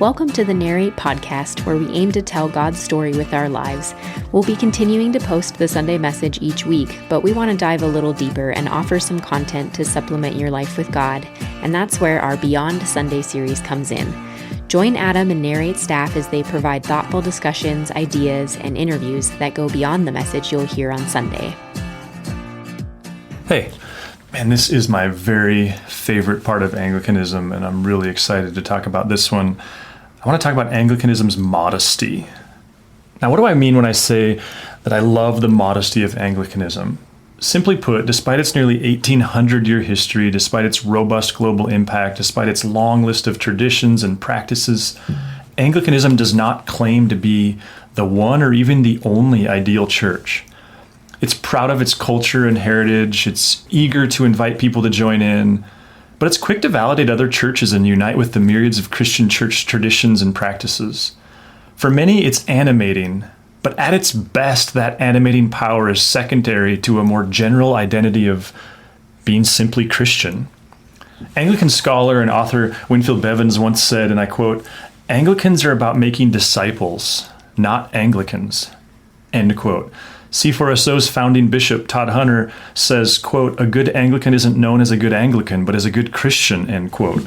Welcome to the Narrate podcast, where we aim to tell God's story with our lives. We'll be continuing to post the Sunday message each week, but we want to dive a little deeper and offer some content to supplement your life with God, and that's where our Beyond Sunday series comes in. Join Adam and Narrate staff as they provide thoughtful discussions, ideas, and interviews that go beyond the message you'll hear on Sunday. Hey, man, this is my very favorite part of Anglicanism, and I'm really excited to talk about this one. I want to talk about Anglicanism's modesty. Now, what do I mean when I say that I love the modesty of Anglicanism? Simply put, despite its nearly 1,800-year history, despite its robust global impact, despite its long list of traditions and practices, Anglicanism does not claim to be the one or even the only ideal church. It's proud of its culture and heritage, it's eager to invite people to join in, but it's quick to validate other churches and unite with the myriads of Christian church traditions and practices. For many, it's animating, but at its best, that animating power is secondary to a more general identity of being simply Christian. Anglican scholar and author Winfield Bevins once said, and I quote, "Anglicans are about making disciples, not Anglicans," end quote. C4SO's founding bishop, Todd Hunter, says, quote, "A good Anglican isn't known as a good Anglican, but as a good Christian," end quote.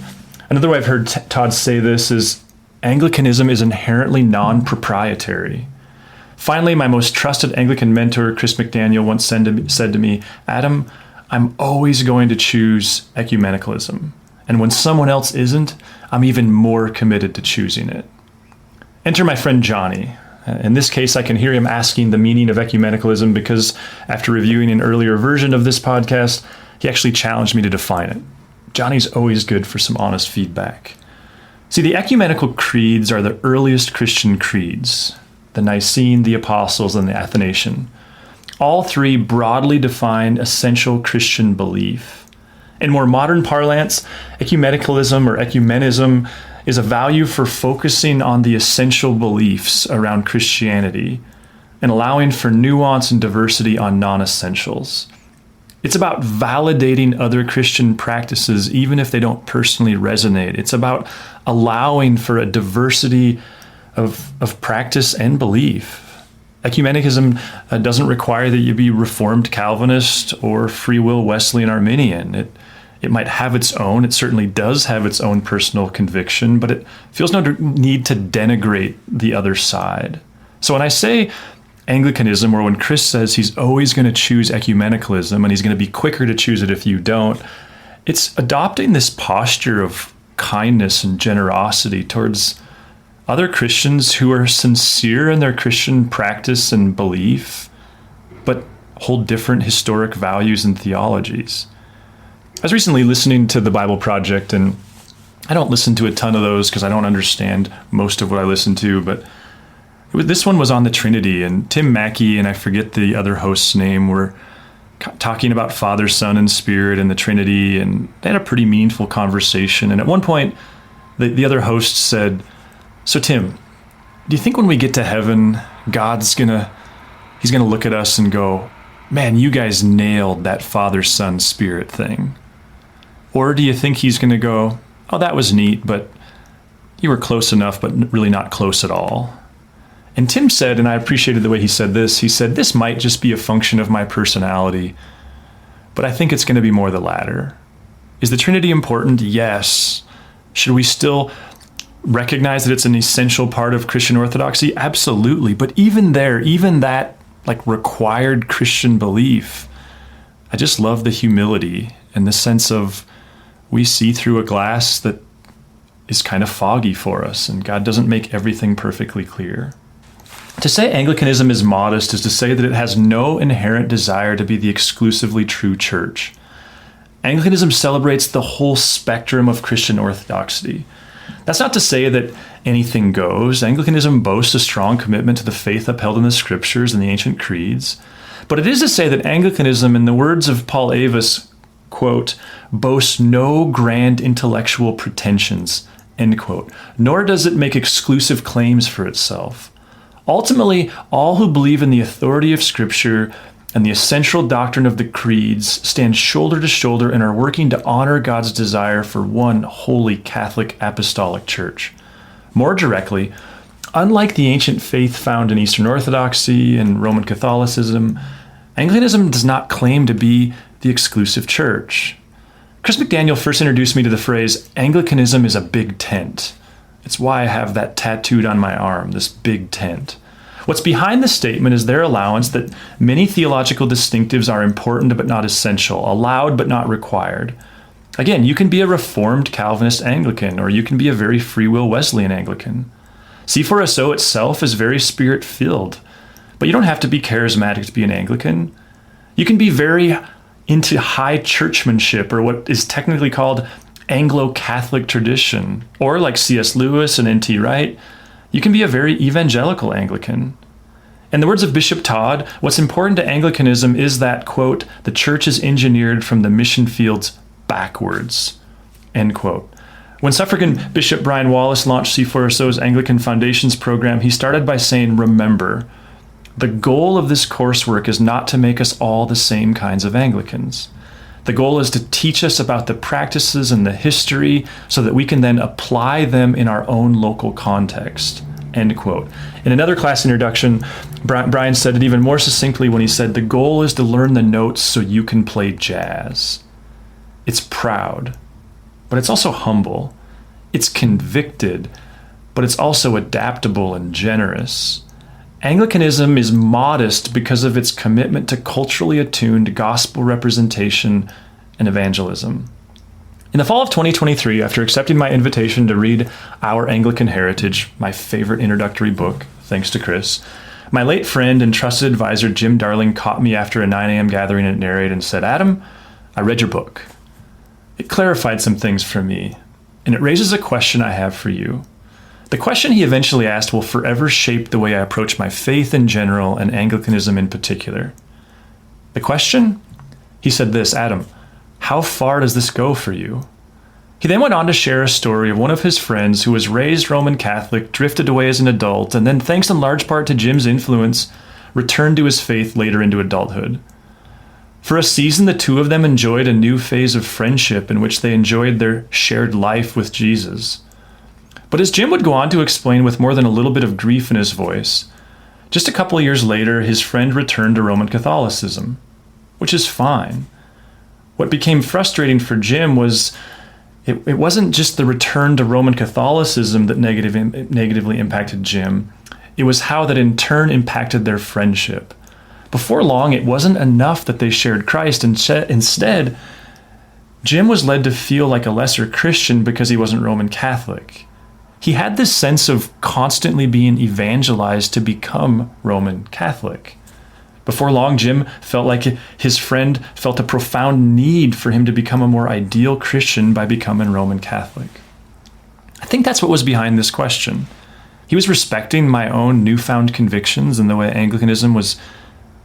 Another way I've heard Todd say this is, Anglicanism is inherently non-proprietary. Finally, my most trusted Anglican mentor, Chris McDaniel, once said to me, "Adam, I'm always going to choose ecumenicalism. And when someone else isn't, I'm even more committed to choosing it." Enter my friend Johnny. In this case, I can hear him asking the meaning of ecumenicalism because after reviewing an earlier version of this podcast, he actually challenged me to define it. Johnny's always good for some honest feedback. See, the ecumenical creeds are the earliest Christian creeds, the Nicene, the Apostles, and the Athanasian. All three broadly define essential Christian belief. In more modern parlance, ecumenicalism or ecumenism is a value for focusing on the essential beliefs around Christianity and allowing for nuance and diversity on non-essentials. It's about validating other Christian practices even if they don't personally resonate. It's about allowing for a diversity of practice and belief. Ecumenicism doesn't require that you be Reformed Calvinist or Free Will Wesleyan Arminian. It might have its own, it certainly does have its own personal conviction, but it feels no need to denigrate the other side. So when I say Anglicanism, or when Chris says he's always going to choose ecumenicalism and he's going to be quicker to choose it if you don't, it's adopting this posture of kindness and generosity towards other Christians who are sincere in their Christian practice and belief, but hold different historic values and theologies. I was recently listening to the Bible Project, and I don't listen to a ton of those because I don't understand most of what I listen to, but this one was on the Trinity, and Tim Mackey and I forget the other host's name were talking about Father, Son, and Spirit and the Trinity, and they had a pretty meaningful conversation. And at one point, the other host said, "So Tim, do you think when we get to heaven, he's gonna look at us and go, 'Man, you guys nailed that Father, Son, Spirit thing'? Or do you think he's going to go, 'Oh, that was neat, but you were close enough, but really not close at all'?" And Tim said, and I appreciated the way he said, "This might just be a function of my personality, but I think it's going to be more the latter." Is the Trinity important? Yes. Should we still recognize that it's an essential part of Christian orthodoxy? Absolutely. But even that required Christian belief, I just love the humility and the sense of we see through a glass that is kind of foggy for us, and God doesn't make everything perfectly clear. To say Anglicanism is modest is to say that it has no inherent desire to be the exclusively true church. Anglicanism celebrates the whole spectrum of Christian orthodoxy. That's not to say that anything goes. Anglicanism boasts a strong commitment to the faith upheld in the scriptures and the ancient creeds. But it is to say that Anglicanism, in the words of Paul Avis, quote, "boasts no grand intellectual pretensions," end quote, nor does it make exclusive claims for itself. Ultimately, all who believe in the authority of Scripture and the essential doctrine of the creeds stand shoulder to shoulder and are working to honor God's desire for one holy Catholic apostolic church. More directly, unlike the ancient faith found in Eastern Orthodoxy and Roman Catholicism, Anglicanism does not claim to be the exclusive church. Chris McDaniel first introduced me to the phrase, Anglicanism is a big tent. It's why I have that tattooed on my arm, this big tent. What's behind the statement is their allowance that many theological distinctives are important but not essential, allowed but not required. Again, you can be a Reformed Calvinist Anglican, or you can be a very free will Wesleyan Anglican. C4SO itself is very spirit-filled, but you don't have to be charismatic to be an Anglican. You can be very into high churchmanship, or what is technically called Anglo-Catholic tradition, or like C.S. Lewis and N.T. Wright, you can be a very evangelical Anglican. In the words of Bishop Todd, what's important to Anglicanism is that, quote, the church is engineered from the mission fields backwards, end quote. When suffragan Bishop Brian Wallace launched C4SO's Anglican Foundations program, he started by saying, remember, the goal of this coursework is not to make us all the same kinds of Anglicans. The goal is to teach us about the practices and the history so that we can then apply them in our own local context, end quote. In another class introduction, Brian said it even more succinctly when he said, the goal is to learn the notes so you can play jazz. It's proud, but it's also humble. It's convicted, but it's also adaptable and generous. Anglicanism is modest because of its commitment to culturally attuned gospel representation and evangelism. In the fall of 2023, after accepting my invitation to read Our Anglican Heritage, my favorite introductory book, thanks to Chris, my late friend and trusted advisor Jim Darling caught me after a 9 a.m. gathering at Narrate and said, Adam, I read your book. It clarified some things for me, and it raises a question I have for you. The question he eventually asked will forever shape the way I approach my faith in general and Anglicanism in particular. The question? He said this, Adam, how far does this go for you? He then went on to share a story of one of his friends who was raised Roman Catholic, drifted away as an adult, and then, thanks in large part to Jim's influence, returned to his faith later into adulthood. For a season, the two of them enjoyed a new phase of friendship in which they enjoyed their shared life with Jesus. But as Jim would go on to explain with more than a little bit of grief in his voice, just a couple of years later, his friend returned to Roman Catholicism, which is fine. What became frustrating for Jim was it wasn't just the return to Roman Catholicism that negatively impacted Jim. It was how that in turn impacted their friendship. Before long, it wasn't enough that they shared Christ. Instead, Jim was led to feel like a lesser Christian because he wasn't Roman Catholic. He had this sense of constantly being evangelized to become Roman Catholic. Before long, Jim felt like his friend felt a profound need for him to become a more ideal Christian by becoming Roman Catholic. I think that's what was behind this question. He was respecting my own newfound convictions and the way Anglicanism was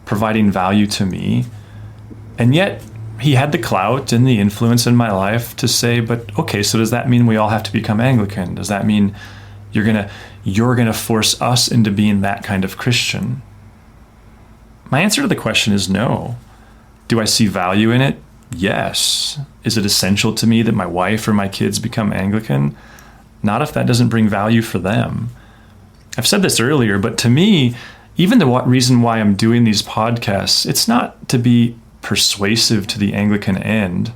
providing value to me. And yet, he had the clout and the influence in my life to say, but okay, so does that mean we all have to become Anglican? Does that mean you're gonna force us into being that kind of Christian? My answer to the question is no. Do I see value in it? Yes. Is it essential to me that my wife or my kids become Anglican? Not if that doesn't bring value for them. I've said this earlier, but to me, even the reason why I'm doing these podcasts, it's not to be persuasive to the Anglican end.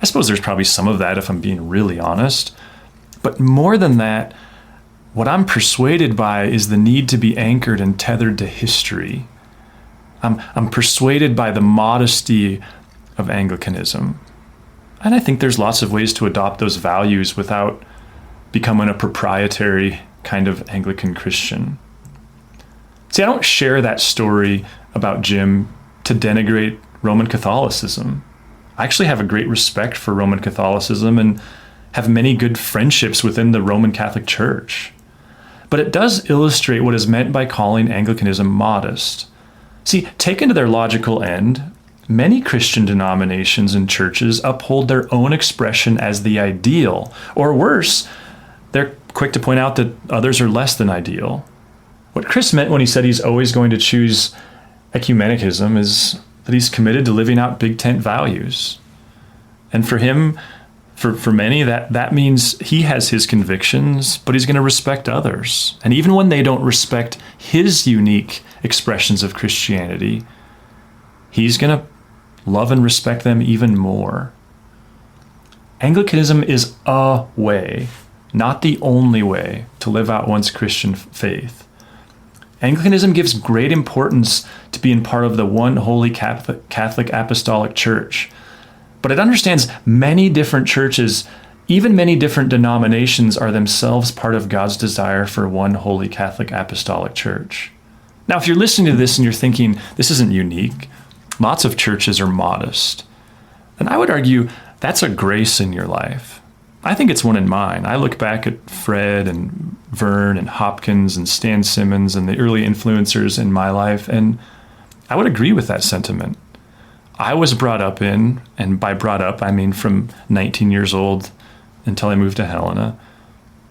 I suppose there's probably some of that if I'm being really honest. But more than that, what I'm persuaded by is the need to be anchored and tethered to history. I'm persuaded by the modesty of Anglicanism. And I think there's lots of ways to adopt those values without becoming a proprietary kind of Anglican Christian. See, I don't share that story about Jim to denigrate Roman Catholicism. I actually have a great respect for Roman Catholicism and have many good friendships within the Roman Catholic Church. But it does illustrate what is meant by calling Anglicanism modest. See, taken to their logical end, many Christian denominations and churches uphold their own expression as the ideal, or worse, they're quick to point out that others are less than ideal. What Chris meant when he said he's always going to choose ecumenicism is that he's committed to living out big tent values. And for him, For many, that means he has his convictions, but he's going to respect others. And even when they don't respect his unique expressions of Christianity, he's going to love and respect them even more. Anglicanism is a way, not the only way, to live out one's Christian faith. Anglicanism gives great importance to being part of the one holy Catholic Apostolic Church. But it understands many different churches, even many different denominations, are themselves part of God's desire for one holy Catholic Apostolic Church. Now, if you're listening to this and you're thinking, this isn't unique, lots of churches are modest. And I would argue that's a grace in your life. I think it's one in mine. I look back at Fred and Vern and Hopkins and Stan Simmons and the early influencers in my life, and I would agree with that sentiment. I was brought up in, and by brought up, I mean from 19 years old until I moved to Helena,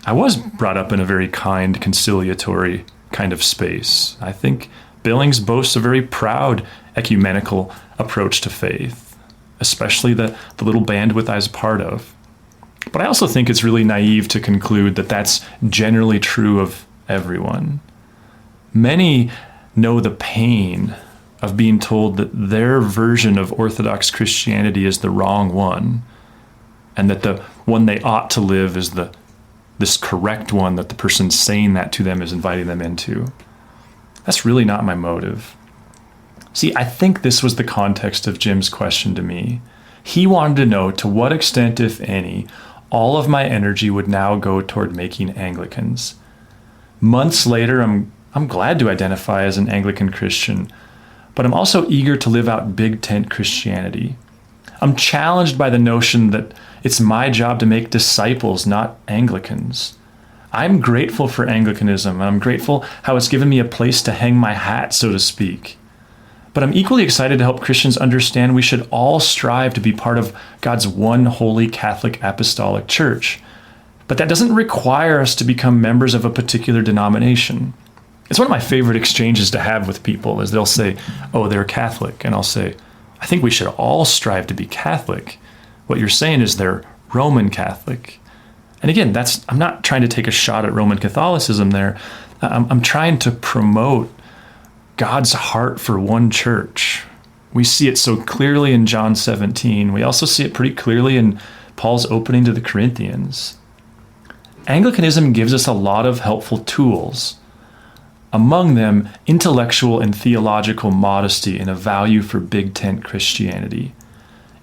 I was brought up in a very kind, conciliatory kind of space. I think Billings boasts a very proud ecumenical approach to faith, especially the little bandwidth I was part of. But I also think it's really naive to conclude that that's generally true of everyone. Many know the pain of being told that their version of Orthodox Christianity is the wrong one, and that the one they ought to live is this correct one that the person saying that to them is inviting them into. That's really not my motive. See, I think this was the context of Jim's question to me. He wanted to know to what extent, if any, all of my energy would now go toward making Anglicans. Months later, I'm glad to identify as an Anglican Christian, but I'm also eager to live out big tent Christianity. I'm challenged by the notion that it's my job to make disciples, not Anglicans. I'm grateful for Anglicanism, and I'm grateful how it's given me a place to hang my hat, so to speak. But I'm equally excited to help Christians understand we should all strive to be part of God's one holy Catholic Apostolic Church. But that doesn't require us to become members of a particular denomination. It's one of my favorite exchanges to have with people is they'll say, oh, they're Catholic. And I'll say, I think we should all strive to be Catholic. What you're saying is they're Roman Catholic. And again, I'm not trying to take a shot at Roman Catholicism there. I'm trying to promote God's heart for one church. We see it so clearly in John 17. We also see it pretty clearly in Paul's opening to the Corinthians. Anglicanism gives us a lot of helpful tools. Among them, intellectual and theological modesty and a value for big tent Christianity.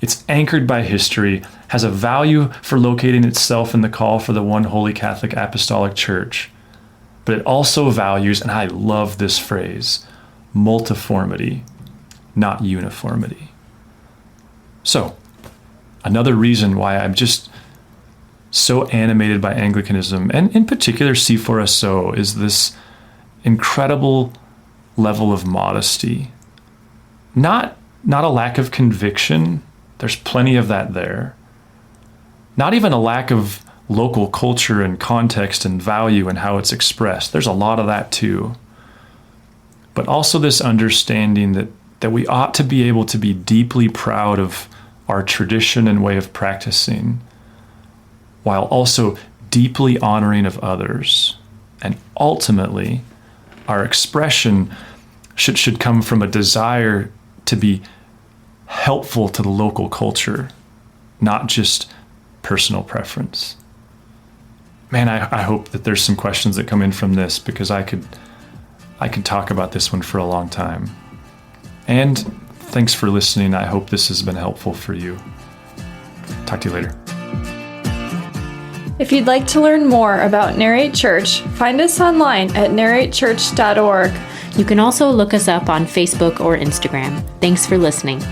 It's anchored by history, has a value for locating itself in the call for the one holy Catholic Apostolic Church. But it also values, and I love this phrase, multiformity, not uniformity. So, another reason why I'm just so animated by Anglicanism, and in particular C4SO, is this incredible level of modesty. Not a lack of conviction. There's plenty of that there. Not even a lack of local culture and context and value and how it's expressed. There's a lot of that too. But also this understanding that we ought to be able to be deeply proud of our tradition and way of practicing, while also deeply honoring of others. And ultimately, our expression should come from a desire to be helpful to the local culture, not just personal preference. Man, I hope that there's some questions that come in from this, because I could talk about this one for a long time. And thanks for listening. I hope this has been helpful for you. Talk to you later. If you'd like to learn more about Narrate Church, find us online at narratechurch.org. You can also look us up on Facebook or Instagram. Thanks for listening.